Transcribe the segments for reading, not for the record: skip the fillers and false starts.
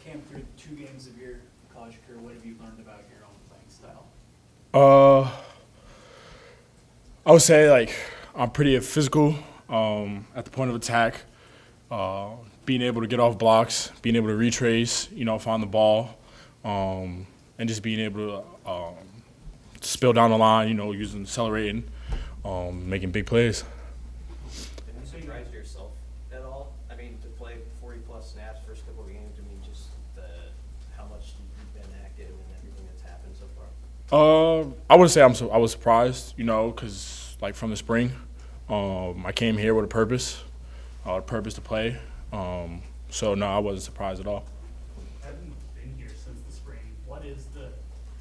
came through 2 games of your college career, what have you learned about your own playing style? Uh, I would say like I'm pretty physical at the point of attack. Uh, Being able to get off blocks, being able to retrace, find the ball, and just being able to spill down the line, using accelerating, making big plays. Have you surprised yourself at all? I mean, to play 40-plus snaps first couple of games, I mean, just how much you've been active and everything that's happened so far? I would say I was surprised, because like from the spring, I came here with a purpose to play. So no, I wasn't surprised at all. Having been here since the spring, what is the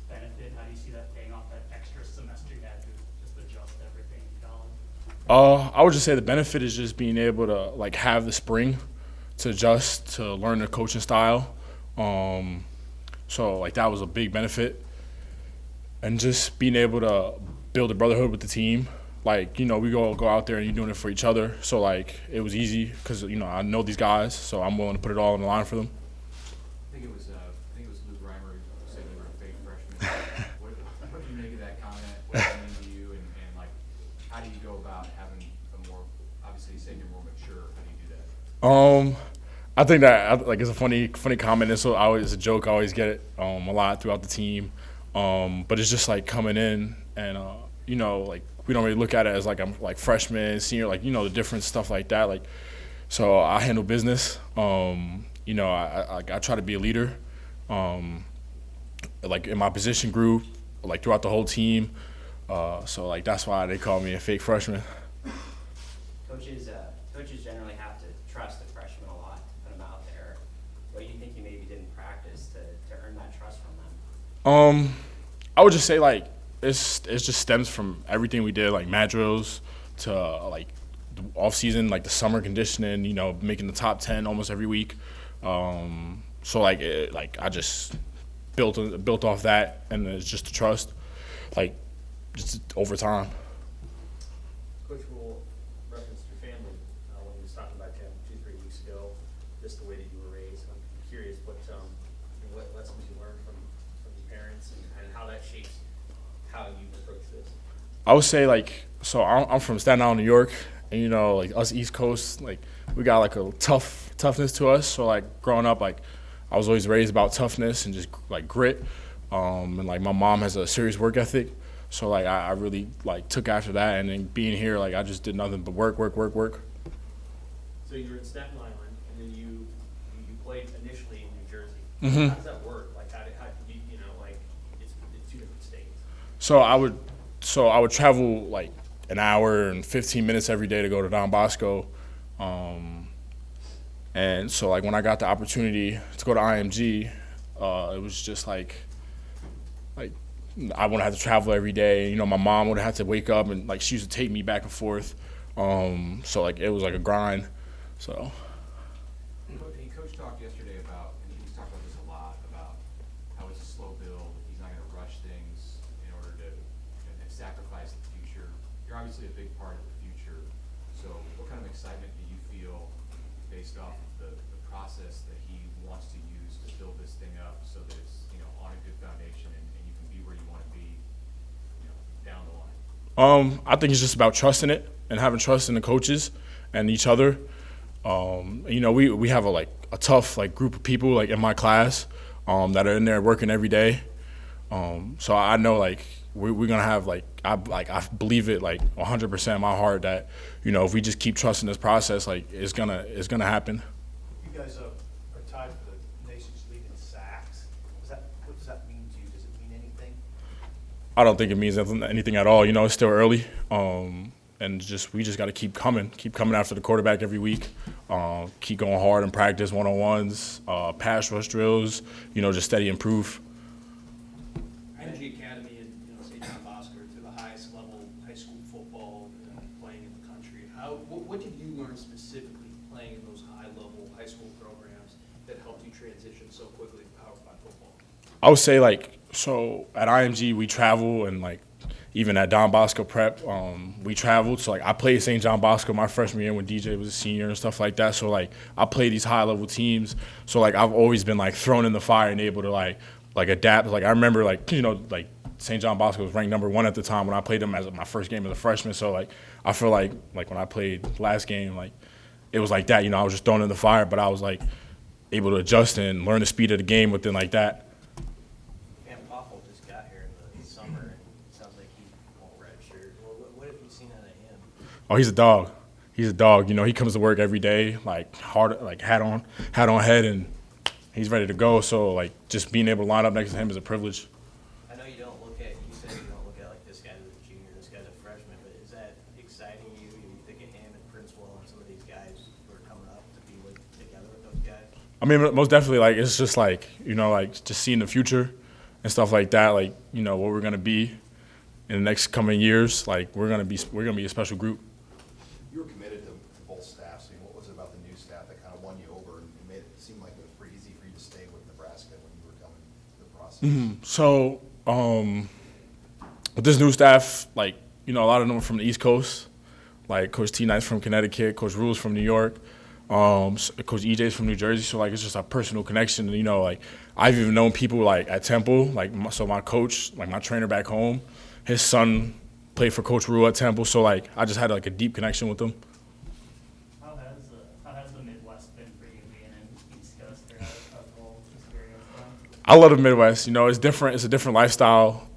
benefit? How do you see that paying off that extra semester you had to just adjust everything in college? I would just say the benefit is just being able to like have the spring to adjust to learn the coaching style. So like that was a big benefit, and just being able to build a brotherhood with the team. Like, we go out there and you're doing it for each other. So, like, it was easy because, I know these guys, so I'm willing to put it all on the line for them. I think it was Luke Reimer who said you were a fake freshman. What do you make of that comment? What does it mean to you? And like, how do you go about having a more, obviously you said you're more mature. How do you do that? I think that like it's a funny comment. It's always a joke. I always get it a lot throughout the team. But it's just like coming in and, like, we don't really look at it as like I'm like freshman, senior, like the different stuff like that. Like, so I handle business. I try to be a leader. Like in my position group, like throughout the whole team. So like that's why they call me a fake freshman. Coaches generally have to trust the freshmen a lot to put them out there. What do you think you maybe didn't practice to earn that trust from them? I would just say like it just stems from everything we did, like mat drills to like the off season, like the summer conditioning, making the top 10 almost every week. So like I just built off that, and it's just the trust, like just over time. Coach Rule referenced your family when he was talking about him 2-3 weeks ago, just the way that you were raised. I'm curious what lessons you learned from your parents and how that shapes how you approach this. I would say like, so I'm from Staten Island, New York, and like us East Coast, like we got like a toughness to us. So like growing up, like I was always raised about toughness and just like grit, and like my mom has a serious work ethic. So like I really like took after that, and then being here, like I just did nothing but work. So you were in Staten Island, and then you played initially in New Jersey. Mm-hmm. How does that work? Like how like it's 2 different states. So I would travel like an hour and 15 minutes every day to go to Don Bosco. And so like when I got the opportunity to go to IMG, it was just like I wouldn't have to travel every day. My mom would have to wake up and like she used to take me back and forth. So like it was like a grind. So. Coach talked yesterday about, and he's talked about this a lot, about how it's a slow build. He's not going to rush things in order to sacrifice the future. You're obviously a big part of the future. So what kind of excitement do you feel based off of the process that he wants to use to build this thing up so that it's on a good foundation and you can be where you want to be down the line? I think it's just about trusting it and having trust in the coaches and each other. We have a tough like group of people like in my class that are in there working every day. So I know like we're gonna have I believe it like 100% in my heart that if we just keep trusting this process, like it's gonna happen. You guys are tied for the nation's lead in sacks. What does that mean to you? Does it mean anything? I don't think it means anything at all. It's still early, and we just got to keep coming after the quarterback every week. Keep going hard in practice, one-on-ones, pass rush drills. Just steady improve. IMG Academy and St. John Bosco to the highest level high school football playing in the country. What did you learn specifically playing in those high-level high school programs that helped you transition so quickly to Power 5 football? I would say so at IMG we travel and like even at Don Bosco Prep, we traveled. So, like, I played St. John Bosco my freshman year when DJ was a senior and stuff like that. So, like, I played these high-level teams. So, like, I've always been, like, thrown in the fire and able to, like adapt. Like, I remember, like, you know, like, St. John Bosco was ranked #1 at the time when I played them as my first game as a freshman. So, like, I feel like when I played last game, like, it was like that. You know, I was just thrown in the fire, but I was, like, able to adjust and learn the speed of the game within, like, that. Cam Poffel just got here in the summer, and it sounds like he won't redshirt. What have you seen out of him? Oh, he's a dog. He's a dog. You know, he comes to work every day, like, hard, like, hat on head, and he's ready to go. So, like, just being able to line up next to him is a privilege. I know you said you don't look at like this guy's a junior, this guy's a freshman, but is that exciting you? You think of him and Princewell and some of these guys who are coming up to be together with those guys? I mean, most definitely, like, it's just, like, you know, like, just seeing the future and stuff like that, like, you know, what we're going to be in the next coming years. Like, we're going to be a special group. You were committed to both staffs. I mean, what was it about the new staff that kind of won you over and made it seem like it was pretty easy for you to stay with Nebraska when you were coming through the process? So, with this new staff, like, you know, a lot of them are from the East Coast. Like, Coach T. Knight's from Connecticut, Coach Rule's from New York, Coach EJ's from New Jersey. So, like, it's just a personal connection. And, you know, like, I've even known people, like, at Temple. Like, so my coach, like, my trainer back home, his son played for Coach Rule at Temple. So, like, I just had, like, a deep connection with them. How has the Midwest been for you being in East Coast or a whole experience then? I love the Midwest. You know, it's different. It's a different lifestyle.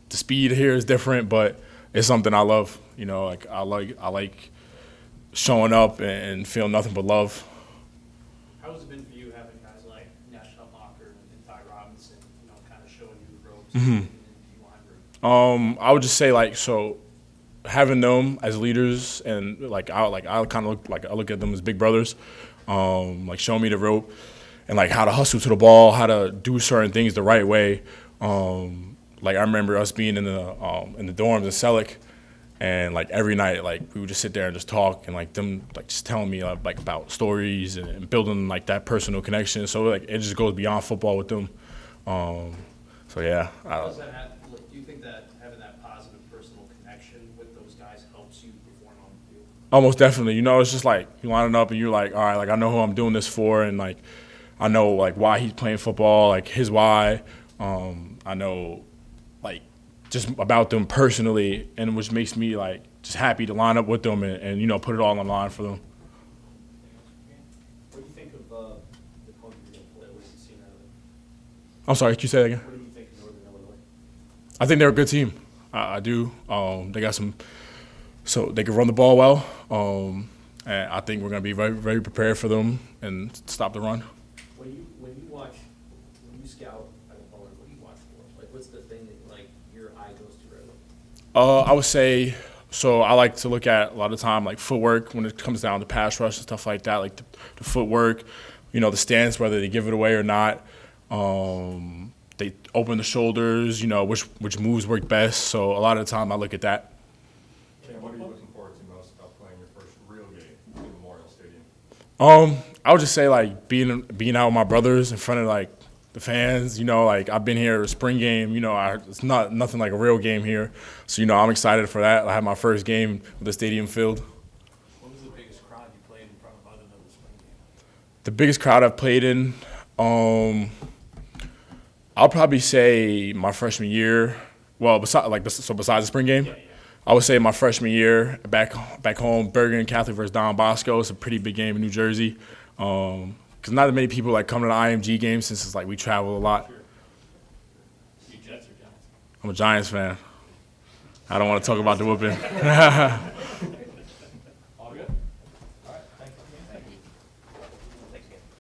The speed here is different, but it's something I love. You know, like I like showing up and feeling nothing but love. How has it been for you having guys like National Mocker and Ty Robinson, you know, kind of showing you the ropes in the D-line room? I would just say, like, so having them as leaders and I kind of look at them as big brothers, like showing me the rope and like how to hustle to the ball, how to do certain things the right way. Like I remember us being in the dorms in Selleck, and like every night, like we would just sit there and just talk, and like them like just telling me like about stories and building like that personal connection. So like it just goes beyond football with them. So yeah. Do you think that having that positive personal connection with those guys helps you perform on the field? Almost definitely. You know, it's just like you lining up and you're like, all right, like I know who I'm doing this for, and like I know like why he's playing football, like his why. I know like just about them personally, and which makes me like just happy to line up with them and you know put it all on the line for them. What do you think of the opponent you're going to play? What have you seen out of it? I'm sorry, can you say that again? What do you think of Northern Illinois? I think they're a good team. I do. They got so they can run the ball well. And I think we're going to be very, very prepared for them and stop the run. When you scout an opponent, what do you watch for? Like, what's the thing that like your eye goes to right away? I would say, so I like to look at a lot of time like footwork when it comes down to pass rush and stuff like that, like the footwork, you know, the stance, whether they give it away or not. They open the shoulders, you know, which moves work best. So a lot of the time I look at that. And what are you looking forward to most about playing your first real game in Memorial Stadium? I would just say like being out with my brothers in front of like the fans. You know, like I've been here a spring game. You know, it's nothing like a real game here. So you know, I'm excited for that. I had my first game with the stadium filled. What was the biggest crowd you played in front of other than the spring game? The biggest crowd I've played in, I'll probably say my freshman year. Well, besides the spring game, I would say my freshman year back home, Bergen Catholic versus Don Bosco. It's a pretty big game in New Jersey. Because not that many people like come to the IMG games since it's like we travel a lot. You Jets or Giants? I'm a Giants fan. I don't want to talk about the whooping.